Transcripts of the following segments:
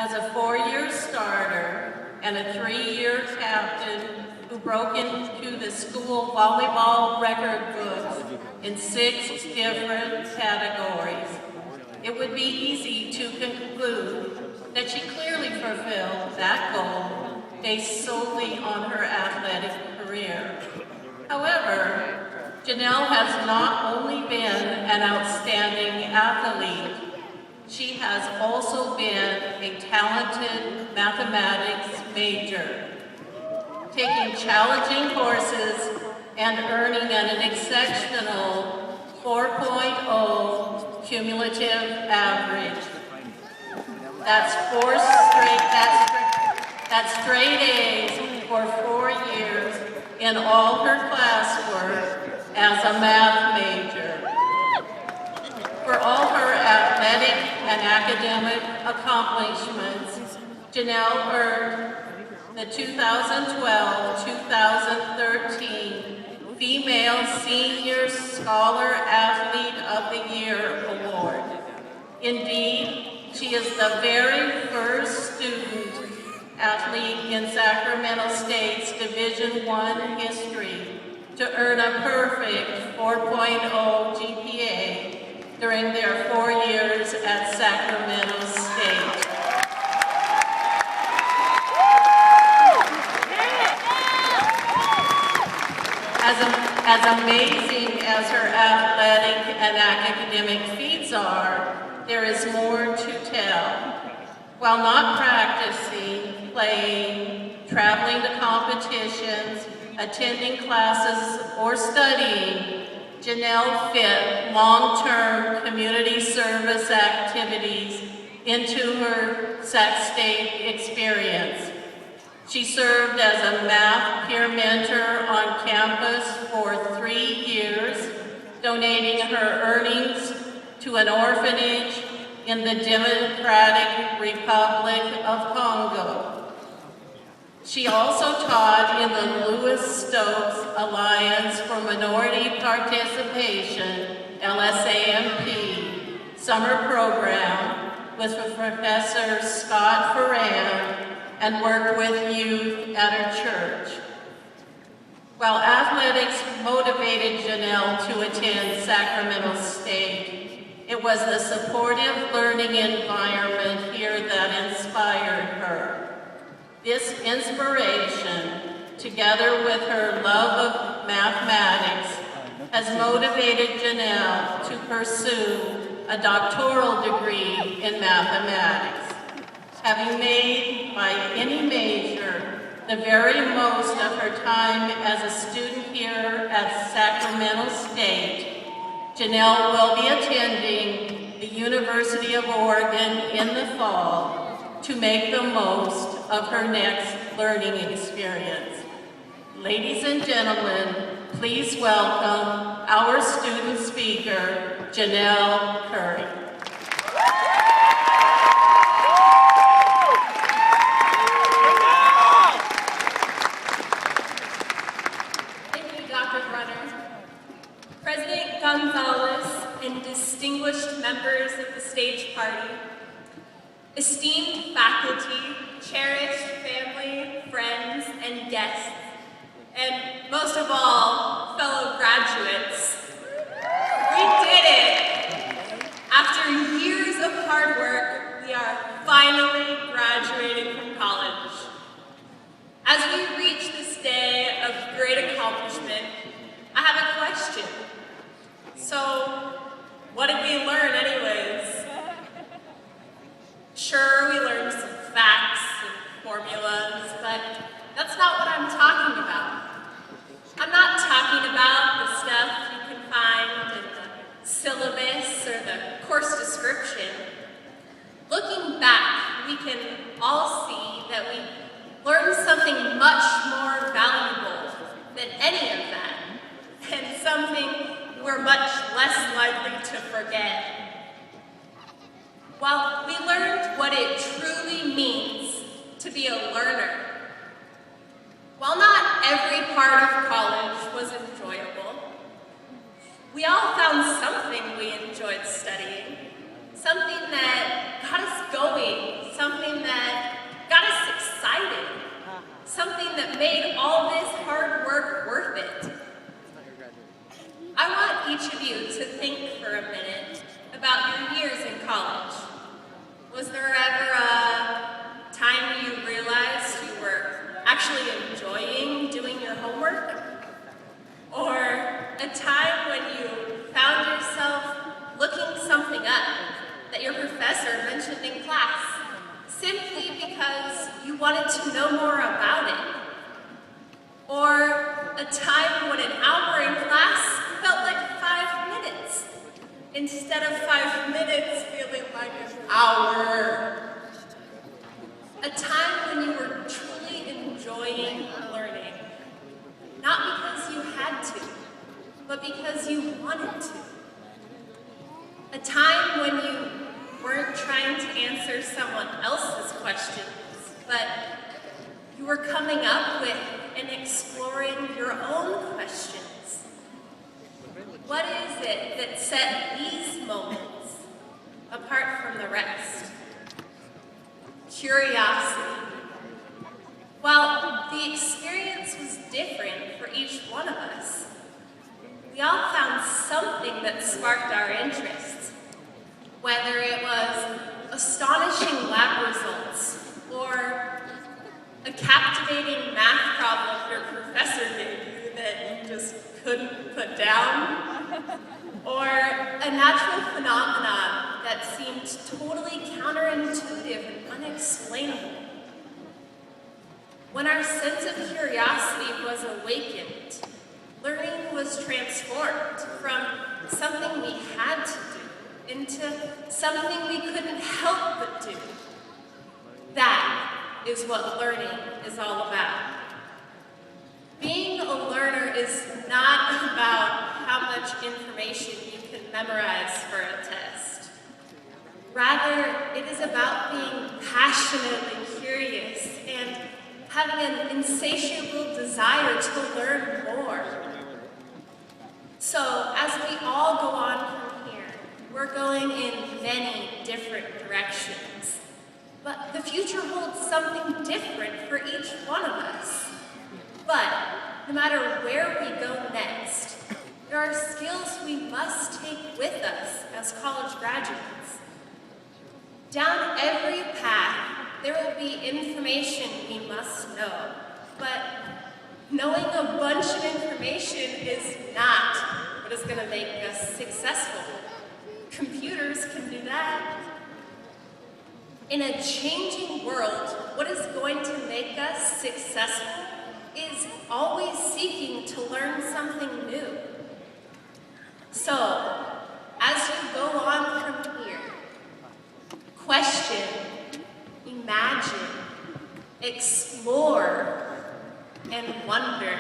As a 4-year starter and a 3-year captain who broke into the school volleyball record books in 6 different categories, it would be easy to conclude that she clearly fulfilled that goal based solely on her athletic career. However, Janelle has not only been an outstanding athlete, she has also been a talented mathematics major, taking challenging courses and earning an exceptional 4.0 cumulative average. That's straight A's for 4 years in all her classwork as a math major. For all her athletic and academic accomplishments, Janelle earned the 2012-2013 Female Senior Scholar Athlete of the Year Award. Indeed, she is the very first student athlete in Sacramento State's Division I history to earn a perfect 4.0 GPA during their 4 years at Sacramento State. As amazing as her athletic and academic feats are, there is more to tell. While not practicing, playing, traveling to competitions, attending classes, or studying, Janelle fit long-term community service activities into her Sac State experience. She served as a math peer mentor on campus for 3 years, donating her earnings to an orphanage in the Democratic Republic of Congo. She also taught in the Lewis-Stokes Alliance for Minority Participation, LSAMP, summer program with Professor Scott Ferran and worked with youth at her church. While athletics motivated Janelle to attend Sacramento State, it was the supportive learning environment here that inspired her. This inspiration, together with her love of mathematics, has motivated Janelle to pursue a doctoral degree in mathematics. Having made by any major the very most of her time as a student here at Sacramento State, Janelle will be attending the University of Oregon in the fall to make the most of her next learning experience. Ladies and gentlemen, please welcome our student speaker, Janelle Curry. President Gonzalez and distinguished members of the stage party, esteemed faculty, cherished family, friends, and guests, and most of all, fellow graduates, we did it! After years of hard work, we are finally graduating from college. As we reach this day of great accomplishment, I have a question. So, what did we learn anyways? Sure, we learned some facts and formulas, but that's not what I'm talking about. I'm not talking about the stuff you can find in the syllabus or the course description. Looking back, we can all see that we learned something much more valuable than any of that, and something we're much less likely to forget. While we learned what it truly means to be a learner, while not every part of college was enjoyable, we all found something we enjoyed studying, something that got us going, something that simply because you wanted to know more about it. Or a time when an hour in class felt like 5 minutes, instead of 5 minutes feeling like an hour. A time when you were truly enjoying learning, not because you had to, but because you wanted to. A time when you weren't trying to answer someone else's questions, but you were coming up with and exploring your own questions. What is it that set these moments apart from the rest? Curiosity. While the experience was different for each one of us, we all found something that sparked our interests, whether it was astonishing lab results or a captivating math problem your professor gave you that you just couldn't put down, or a natural phenomenon that seemed totally counterintuitive and unexplainable. When our sense of curiosity was awakened, learning was transformed from something we had to do into something we couldn't help but do. That is what learning is all about. Being a learner is not about how much information you can memorize for a test. Rather, it is about being passionately curious and having an insatiable desire to learn more. So, as we all go on from here, we're going in many different directions. But the future holds something different for each one of us. But no matter where we go next, there are skills we must take with us as college graduates. Down every path, there will be information we must know, but knowing a bunch of information is not what is going to make us successful. Computers can do that. In a changing world, what is going to make us successful is always seeking to learn something new. So, as you go on from here, question, imagine, explore, and wonder,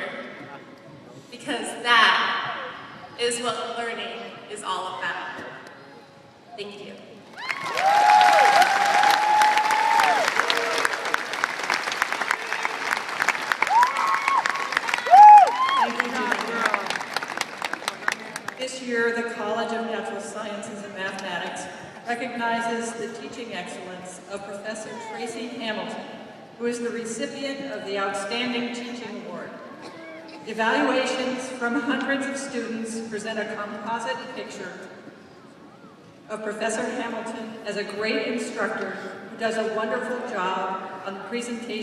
because that is what learning is all about. Thank you. This year, the College of Natural Sciences and Mathematics recognizes the teaching excellence of Professor Tracy Hamilton, who is the recipient of the Outstanding Teaching Award. Evaluations from hundreds of students present a composite picture of Professor Hamilton as a great instructor who does a wonderful job on the presentation